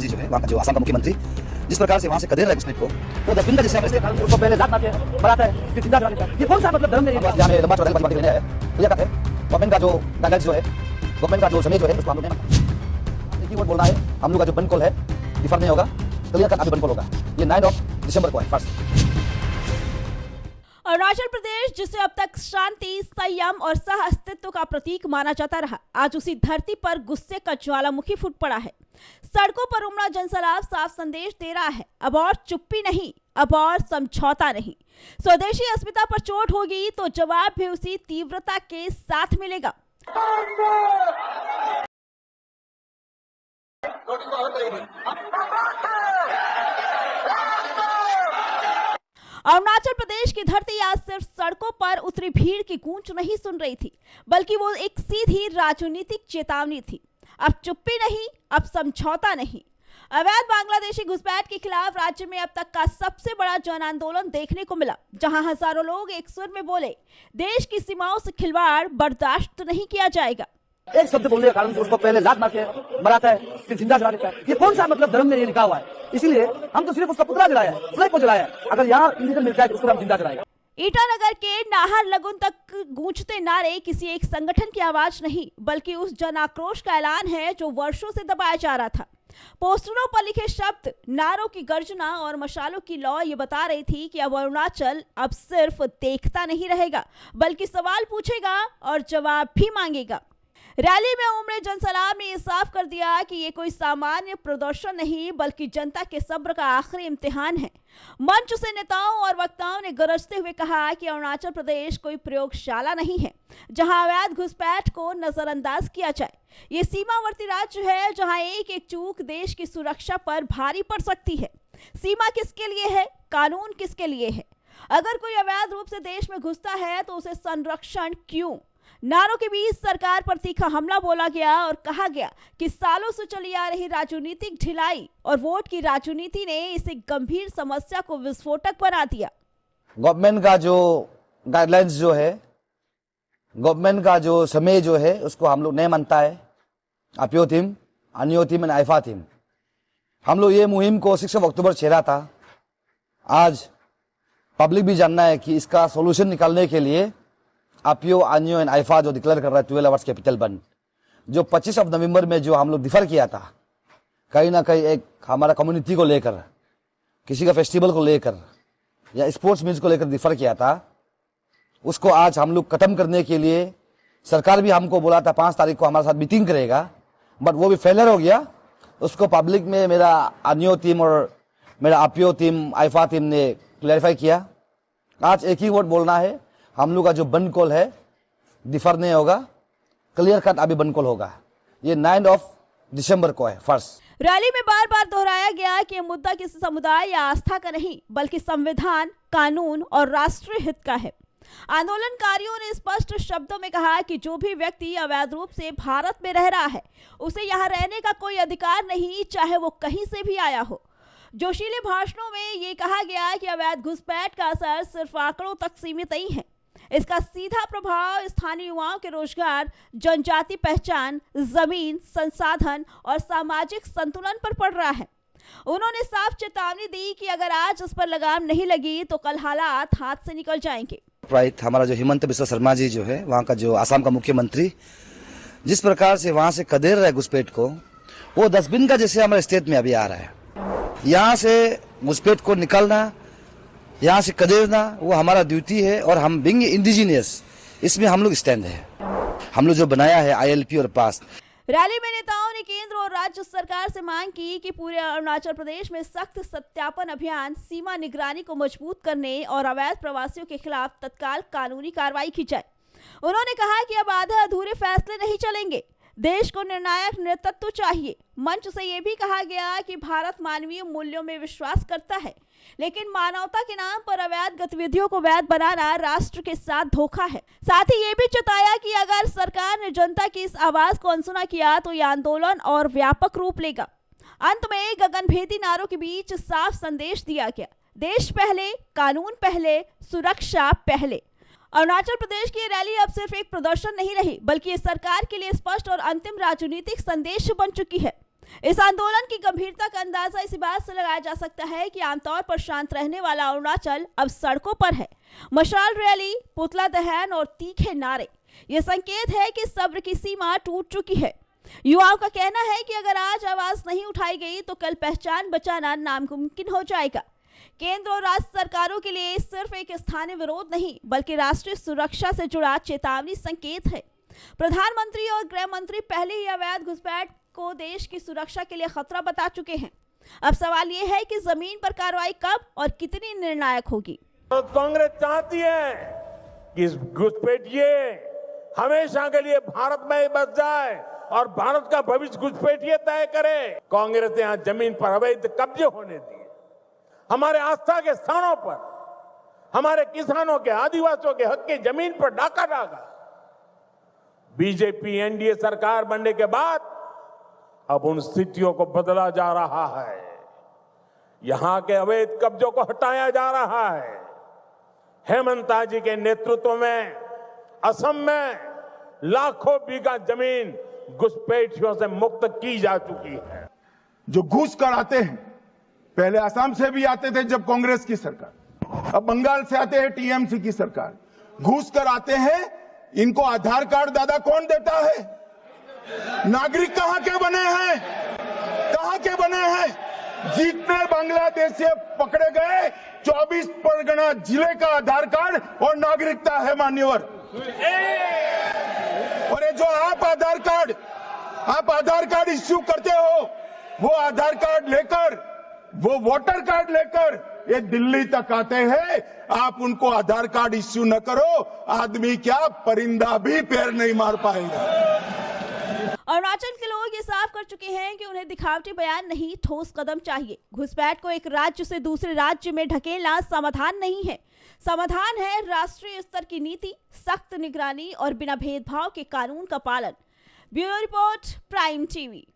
जी जो है वहाँ का जो आसाम का मुख्यमंत्री जिस प्रकार से वहाँ से कदेर रहा है घुसपैठ को, वो डस्टबिन का जिससे उसको पहले जात मार के बनाता है, फिर जिंदा जला देता है। ये कौन सा मतलब धर्म है? यहाँ में लंबा चौड़ा बात लेने आया है। तो यह कहते हैं गवर्नमेंट का जो गाइडलाइंस जो है, गवर्नमेंट का जो समय जो है उसको हम लोग नहीं मानते। एक ही वर्ड बोलना है, हम लोग का जो बंद कॉल है डिफर नहीं होगा, क्लियर कट अभी बंद कॉल होगा। ये 9 दिसंबर को है फर्स्ट। अरुणाचल प्रदेश जिसे अब तक शांति, संयम और सह अस्तित्व का प्रतीक माना जाता रहा, आज उसी धरती पर गुस्से का ज्वालामुखी फूट पड़ा है। सड़कों पर उमड़ा जनसैलाब साफ संदेश दे रहा है, अब और चुप्पी नहीं, अब और समझौता नहीं। स्वदेशी अस्मिता पर चोट होगी तो जवाब भी उसी तीव्रता के साथ मिलेगा। अरुणाचल प्रदेश की धरती आज सिर्फ सड़कों पर उतरी भीड़ की गूंज नहीं सुन रही थी, बल्कि वो एक सीधी राजनीतिक चेतावनी थी। अब चुप्पी नहीं, अब समझौता नहीं। अवैध बांग्लादेशी घुसपैठ के खिलाफ राज्य में अब तक का सबसे बड़ा जन आंदोलन देखने को मिला, जहां हजारों लोग एक सुर में बोले, देश की सीमाओं से खिलवाड़ बर्दाश्त नहीं किया जाएगा। एक शब्द बोलने के कारण उसको पहले लात मार के बनाता है, फिर जिंदा जला देता है। ये कौन सा मतलब धर्म में ये लिखा हुआ है? इसीलिए हम तो सिर्फ उसका पुतला जलाया है, फ्लैग को जलाया है। अगर यहाँ इंडियन मिल जाए तो उसको हम जिंदा जलाएंगे। ईटानगर के नाहरलगुन तक गूंजते नारे किसी एक संगठन की आवाज नहीं, बल्कि उस जन आक्रोश का ऐलान है जो वर्षों से दबाया जा रहा था। पोस्टरों पर लिखे शब्द, नारों की गर्जना और मशालों की लौ ये बता रही थी कि अब अरुणाचल अब सिर्फ देखता नहीं रहेगा, बल्कि सवाल पूछेगा और जवाब भी मांगेगा। रैली में उमड़े जनसैलाब ने यह साफ कर दिया कि ये कोई सामान्य प्रदर्शन नहीं, बल्कि जनता के सब्र का आखिरी इम्तिहान है। मंच से नेताओं और वक्ताओं ने गरजते हुए कहा कि अरुणाचल प्रदेश कोई प्रयोगशाला नहीं है जहां अवैध घुसपैठ को नजरअंदाज किया जाए। ये सीमावर्ती राज्य है जहां एक एक चूक देश की सुरक्षा पर भारी पड़ सकती है। सीमा किसके लिए है? कानून किसके लिए है? अगर कोई अवैध रूप से देश में घुसता है तो उसे संरक्षण क्यों? नारों के बीच सरकार पर तीखा हमला बोला गया और कहा गया कि सालों से चली आ रही राजनीतिक ढिलाई और वोट की राजनीति ने इसे गंभीर समस्या को विस्फोटक बना दिया। गवर्नमेंट का जो गाइडलाइंस जो है, गवर्नमेंट का जो समय जो है उसको हम लोग नहीं मानता है। अपियो थीम, अनियो थीम एंड आइफा थीम, हम लोग ये मुहिम को 6 अक्टूबर छेड़ा था। आज पब्लिक भी जानना है कि इसका सोल्यूशन निकालने के लिए अपियो, अनियो एंड आइफा जो डिक्लेयर कर रहा है 12 आवर्स कैपिटल बंद, जो 25 नवंबर में जो हम लोग डिफर किया था, कहीं ना कहीं एक हमारा कम्युनिटी को लेकर, किसी का फेस्टिवल को लेकर या स्पोर्ट्स मीट्स को लेकर डिफर किया था, उसको आज हम लोग खत्म करने के लिए सरकार भी हमको बोला था 5 तारीख को हमारे साथ मीटिंग करेगा, बट वो भी फेलियर हो गया। उसको पब्लिक में मेरा अनियो टीम और मेरा अपियो टीम, आइफा टीम ने क्लैरिफाई किया। आज एक ही वर्ड बोलना है, हम लोग का जो बंद कॉल है डिफर नहीं होगा, क्लियर कट अभी बंद कॉल होगा। ये 9 दिसंबर को है फर्स्ट। रैली में बार बार दोहराया गया कि यह मुद्दा किसी समुदाय या आस्था का नहीं, बल्कि संविधान, कानून और राष्ट्रीय हित का है। आंदोलनकारियों ने स्पष्ट शब्दों में कहा कि जो भी व्यक्ति अवैध रूप से भारत में रह रहा है, उसे यहाँ रहने का कोई अधिकार नहीं, चाहे वो कहीं से भी आया हो। जोशीले भाषणों में ये कहा गया कि अवैध घुसपैठ का असर सिर्फ आंकड़ों तक सीमित नहीं है, इसका सीधा प्रभाव स्थानीय युवाओं के रोजगार, जनजाति पहचान, जमीन, संसाधन और सामाजिक संतुलन पर पड़ रहा है। उन्होंने साफ चेतावनी दी कि अगर आज उस पर लगाम नहीं लगी तो कल हालात हाथ से निकल जाएंगे। हमारा जो हिमंत बिस्वा शर्मा जी जो है, वहाँ का जो आसाम का मुख्यमंत्री, जिस प्रकार से वहाँ से कदेर रहा है घुसपैठ को, वो डस्टबिन का जैसे हमारे स्टेट में अभी आ रहा है। यहाँ से घुसपैठ को निकालना, यहाँ से कदेरना, वो हमारा ड्यूटी है। और हम बिंग इंडिजिनियस, इसमें हम लोग स्टैंड है। हम लोग जो बनाया है ILP और पास। रैली में नेताओं ने केंद्र और राज्य सरकार से मांग की कि पूरे अरुणाचल प्रदेश में सख्त सत्यापन अभियान, सीमा निगरानी को मजबूत करने और अवैध प्रवासियों के खिलाफ तत्काल कानूनी कार्रवाई की जाए। उन्होंने कहा कि अब आधे अधूरे फैसले नहीं चलेंगे, देश को निर्णायक नेतृत्व चाहिए। मंच से यह भी कहा गया कि भारत मानवीय मूल्यों में विश्वास करता है, लेकिन मानवता के नाम पर अवैध गतिविधियों को वैध बनाना राष्ट्र के साथ धोखा है। साथ ही ये भी चेताया कि अगर सरकार ने जनता की इस आवाज को अनसुना किया तो यह आंदोलन और व्यापक रूप लेगा। अंत में गगनभेदी नारों के बीच साफ संदेश दिया गया, देश पहले, कानून पहले, सुरक्षा पहले। अरुणाचल प्रदेश की रैली अब सिर्फ एक प्रदर्शन नहीं रही, बल्कि सरकार के लिए स्पष्ट और अंतिम राजनीतिक संदेश बन चुकी है। इस आंदोलन की गंभीरता का अंदाजा इसी बात से लगाया जा सकता है कि आमतौर पर शांत रहने वाला अरुणाचल अब सड़कों पर है। मशाल रैली, पुतला दहन और तीखे नारे ये संकेत है कि सब्र की सीमा टूट चुकी है। युवाओं का कहना है कि अगर आज आवाज नहीं उठाई गई तो कल पहचान बचाना नामुमकिन हो जाएगा। केंद्र और राज्य सरकारों के लिए सिर्फ एक स्थानीय विरोध नहीं बल्कि राष्ट्रीय सुरक्षा से जुड़ा चेतावनी संकेत है। प्रधानमंत्री और गृह मंत्री पहले ही अवैध घुसपैठ को देश की सुरक्षा के लिए खतरा बता चुके हैं। अब सवाल ये है कि जमीन पर कार्रवाई कब और कितनी निर्णायक होगी। कांग्रेस चाहती है कि इस घुसपैठिए हमेशा के लिए भारत में ही बस जाए और भारत का भविष्य घुसपैठिए तय करे। कांग्रेस यहाँ जमीन पर अवैध कब्जे होने दिए, हमारे आस्था के स्थानों पर हमारे किसानों के, आदिवासियों के हक की जमीन पर डाका डाका। बीजेपी एनडीए सरकार बनने के बाद अब उन स्थितियों को बदला जा रहा है। यहां के अवैध कब्जों को हटाया जा रहा है। हेमंता जी के नेतृत्व में असम में लाखों बीघा जमीन घुसपैठियों से मुक्त की जा चुकी है। जो घूस कर आते हैं, पहले असम से भी आते थे जब कांग्रेस की सरकार, अब बंगाल से आते हैं टीएमसी की सरकार, घूस कर आते हैं। इनको आधार कार्ड दादा कौन देता है? नागरिक कहां के बने हैं? कहां के बने हैं? जितने बांग्लादेश से पकड़े गए 24 परगना जिले का आधार कार्ड और नागरिकता है मान्यवर। और ये जो आप आधार कार्ड इश्यू करते हो, वो आधार कार्ड लेकर, वो वोटर कार्ड लेकर ये दिल्ली तक आते हैं। आप उनको आधार कार्ड इश्यू न करो, आदमी क्या परिंदा भी पैर नहीं मार पाएगा। अरुणाचल के लोग ये साफ कर चुके हैं कि उन्हें दिखावटी बयान नहीं, ठोस कदम चाहिए। घुसपैठ को एक राज्य से दूसरे राज्य में ढकेलना समाधान नहीं है। समाधान है राष्ट्रीय स्तर की नीति, सख्त निगरानी और बिना भेदभाव के कानून का पालन। Bureau report, prime TV.